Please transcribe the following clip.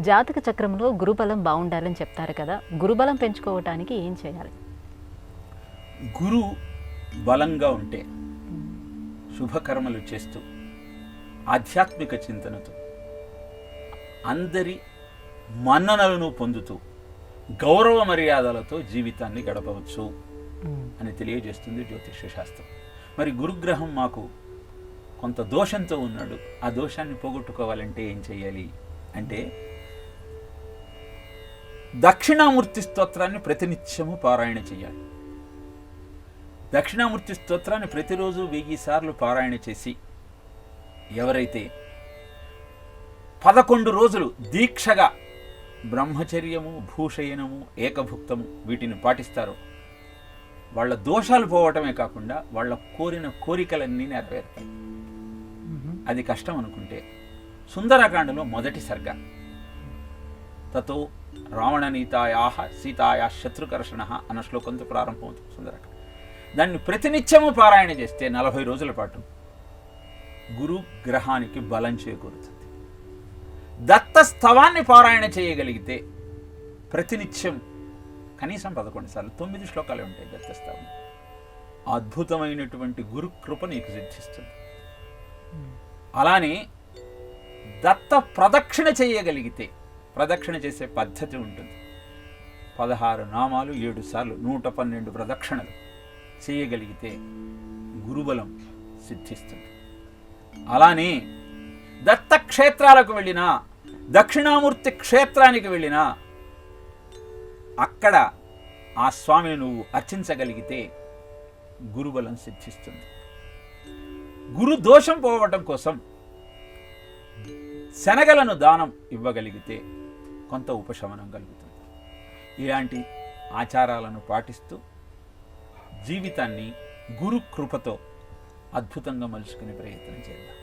జాతక చక్రంలో గురుబలం బాగుండాలని చెప్తారు కదా, గురుబలం పెంచుకోవటానికి ఏం చేయాలి? గురు బలంగా ఉంటే శుభకర్మలు చేస్తూ ఆధ్యాత్మిక చింతనతో అందరి మన్ననలను పొందుతూ గౌరవ మర్యాదలతో జీవితాన్ని గడపవచ్చు అని తెలియజేస్తుంది జ్యోతిష్య శాస్త్రం. మరి గురుగ్రహం మాకు కొంత దోషంతో ఉన్నాడు, ఆ దోషాన్ని పోగొట్టుకోవాలంటే ఏం చేయాలి అంటే దక్షిణామూర్తి స్తోత్రాన్ని ప్రతినిత్యము పారాయణ చేయాలి. దక్షిణామూర్తి స్తోత్రాన్ని ప్రతిరోజు 1000 సార్లు పారాయణ చేసి ఎవరైతే 11 రోజులు దీక్షగా బ్రహ్మచర్యము, భూషయనము, ఏకభుక్తము వీటిని పాటిస్తారో వాళ్ళ దోషాలు పోవటమే కాకుండా వాళ్ళ కోరిన కోరికలన్నీ నెరవేరుతాయి. అది కష్టం అనుకుంటే సుందరకాండలో మొదటి సర్గ తతో రావణనీతాయా సీతాయా శత్రుకర్షణ అన్న శ్లోకంతో ప్రారంభమవుతుంది సుందరకాండ. దాన్ని ప్రతినిత్యము పారాయణ చేస్తే 40 రోజుల పాటు గురు గ్రహానికి బలం చేకూరుతుంది. దత్తస్తవాన్ని పారాయణ చేయగలిగితే ప్రతినిత్యం కనీసం 11 సార్లు 9 శ్లోకాలు ఉంటాయి దత్తస్తవం. అద్భుతమైనటువంటి గురు కృప నీకు సిద్ధిస్తుంది. అలానే దత్త ప్రదక్షిణ చేయగలిగితే, ప్రదక్షిణ చేసే పద్ధతి ఉంటుంది. 16 నామాలు 7 సార్లు 112 ప్రదక్షిణలు చేయగలిగితే గురుబలం సిద్ధిస్తుంది. అలానే దత్తక్షేత్రాలకు వెళ్ళినా, దక్షిణామూర్తి క్షేత్రానికి వెళ్ళినా అక్కడ ఆ స్వామిని నువ్వు అర్చించగలిగితే గురుబలం సిద్ధిస్తుంది. గురు దోషం పోవటం కోసం శనగలను దానం ఇవ్వగలిగితే కొంత ఉపశమనం కలుగుతుంది. ఇలాంటి ఆచారాలను పాటిస్తూ జీవితాన్ని గురు కృపతో అద్భుతంగా మలుచుకునే ప్రయత్నం చేద్దాం.